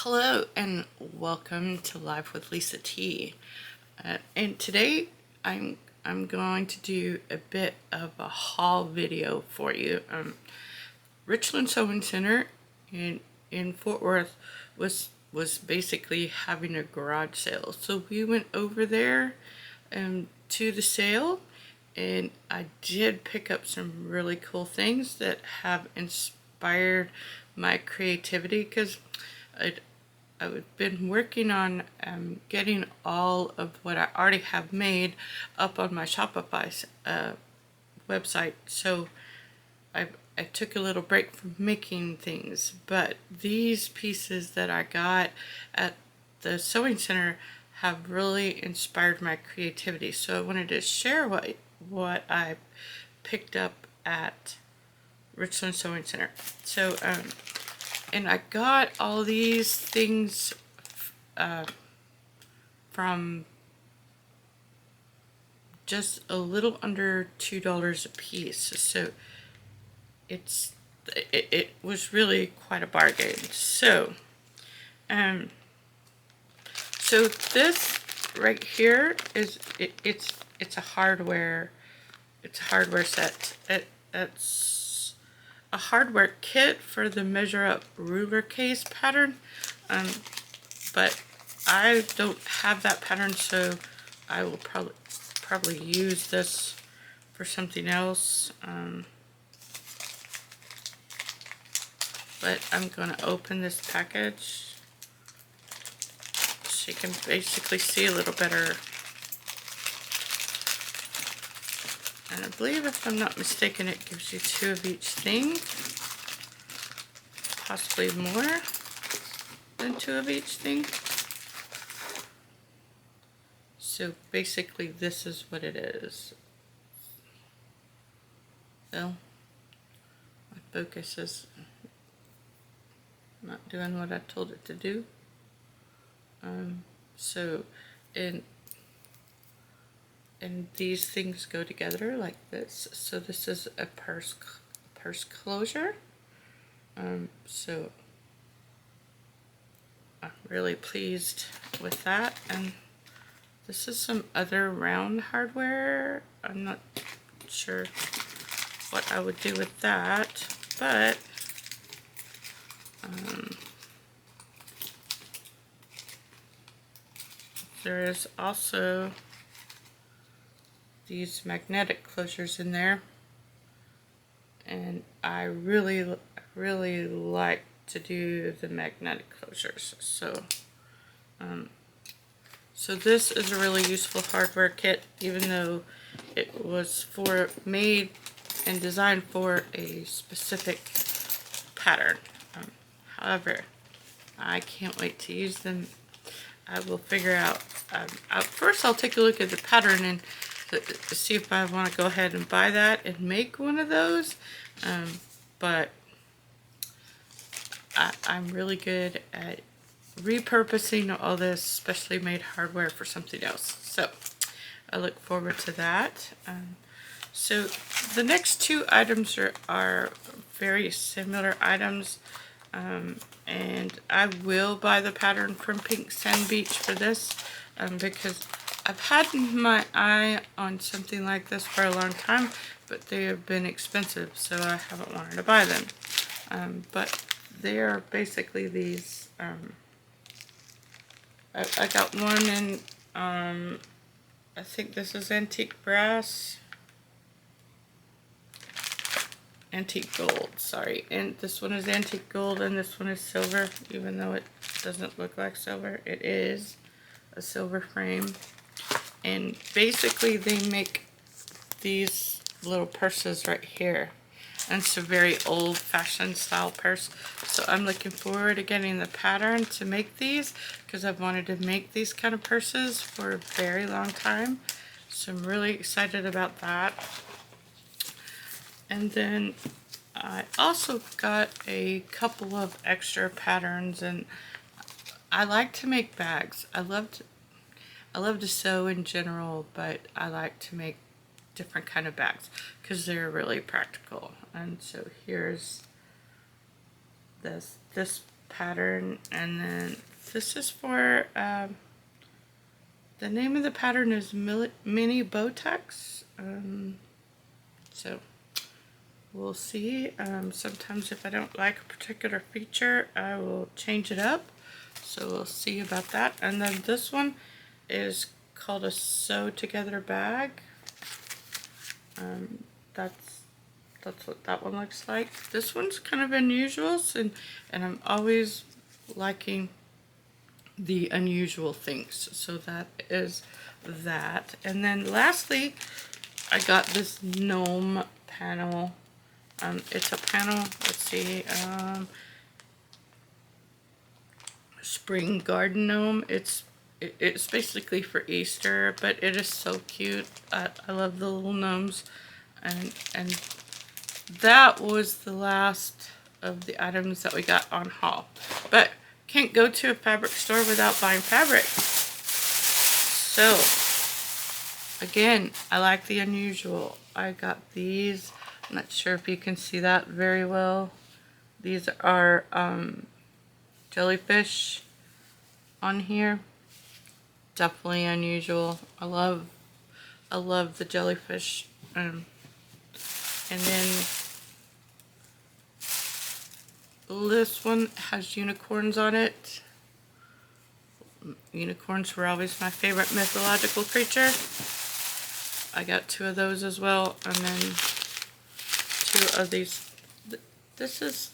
Hello and welcome to Live with Lisa T. And today I'm going to do a bit of a haul video for you. Richland Sewing Center in Fort Worth was basically having a garage sale, so we went over there to the sale, and I did pick up some really cool things that have inspired my creativity, because I've been working on getting all of what I already have made up on my Shopify website. So I took a little break from making things, but these pieces that I got at the sewing center have really inspired my creativity. So I wanted to share what I picked up at Richland Sewing Center. So and I got all these things from just a little under $2 a piece. So it was really quite a bargain. So so this right here is it's a hardware set. It's a hardware kit for the Measure Up ruler case pattern, but I don't have that pattern, so I will probably use this for something else. But I'm going to open this package so you can basically see a little better. And I believe, if I'm not mistaken, it gives you 2 of each thing. Possibly more than 2 of each thing. So basically this is what it is. Well, my focus is not doing what I told it to do. So and these things go together like this. So this is a purse closure. So I'm really pleased with that. And this is some other round hardware. I'm not sure what I would do with that, but there is also these magnetic closures in there, and I really like to do the magnetic closures. So so this is a really useful hardware kit, even though it was made and designed for a specific pattern. However, I can't wait to use them. I will figure out. First, I'll take a look at the pattern and see if I want to go ahead and buy that and make one of those. But I'm really good at repurposing all this specially made hardware for something else. So I look forward to that. So the next 2 items are very similar items. And I will buy the pattern from Pink Sand Beach for this, because I've had my eye on something like this for a long time, but they have been expensive, so I haven't wanted to buy them. But they are basically these. I got one in, I think this is antique brass. Antique gold, sorry. And this one is antique gold, and this one is silver, even though it doesn't look like silver. It is a silver frame. And basically they make these little purses right here. And it's a very old-fashioned style purse. So I'm looking forward to getting the pattern to make these, because I've wanted to make these kind of purses for a very long time. So I'm really excited about that. And then I also got a couple of extra patterns, and I like to make bags. I love to sew in general, but I like to make different kind of bags because they're really practical. And so here's this pattern, and then this is for, the name of the pattern is Mini Botex. So we'll see. Sometimes if I don't like a particular feature, I will change it up. So we'll see about that. And then this one is called a sew together bag. That's what that one looks like. This one's kind of unusual, and I'm always liking the unusual things. So that is that. And then lastly, I got this gnome panel. It's a panel, let's see, Spring Garden Gnome. It's basically for Easter, but it is so cute. I love the little gnomes, and that was the last of the items that we got on haul. But can't go to a fabric store without buying fabric. So again, I like the unusual. I got these. I'm not sure if you can see that very well. These are jellyfish on here. Definitely unusual. I love the jellyfish. And then this one has unicorns on it. Unicorns were always my favorite mythological creature. I got 2 of those as well, and then 2 of these. This is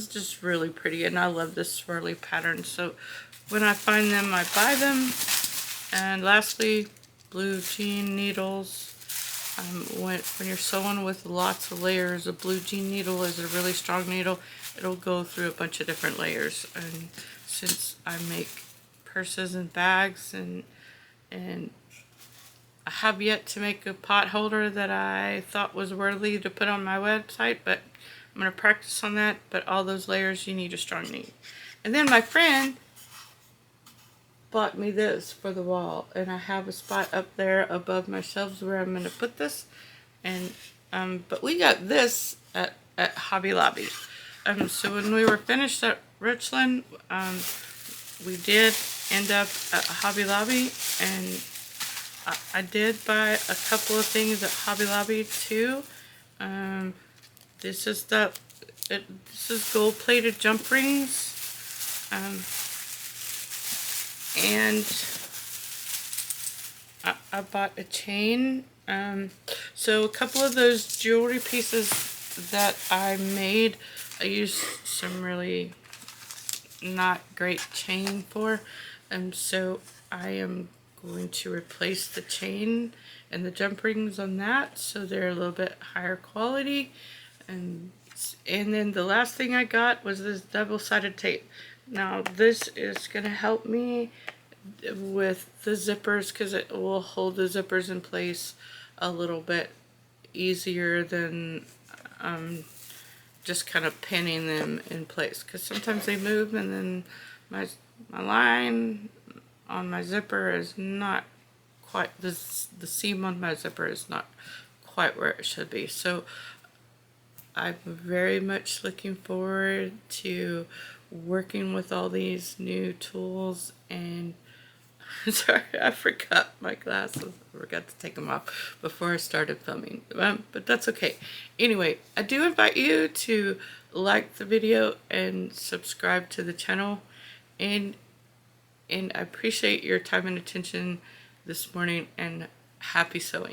just really pretty, and I love this swirly pattern. So when I find them, I buy them. And lastly, blue jean needles. When you're sewing with lots of layers, a blue jean needle is a really strong needle. It'll go through a bunch of different layers. And since I make purses and bags, and I have yet to make a pot holder that I thought was worthy to put on my website, but I'm going to practice on that. But all those layers, you need a strong needle. And then my friend bought me this for the wall, and I have a spot up there above my shelves where I'm going to put this. And but we got this at Hobby Lobby. So when we were finished at Richland, we did end up at Hobby Lobby, and I did buy a couple of things at Hobby Lobby too. This is gold-plated jump rings. And I bought a chain. So a couple of those jewelry pieces that I made, I used some really not great chain for. So I am going to replace the chain and the jump rings on that, so they're a little bit higher quality. And then the last thing I got was this double-sided tape. Now this is going to help me with the zippers, because it will hold the zippers in place a little bit easier than just kind of pinning them in place, because sometimes they move, and then my line on my zipper is not quite, the seam on my zipper is not quite where it should be. So I'm very much looking forward to working with all these new tools. And sorry, I forgot my glasses. I forgot to take them off before I started filming, but that's okay. Anyway, I do invite you to like the video and subscribe to the channel, and I appreciate your time and attention this morning, and happy sewing.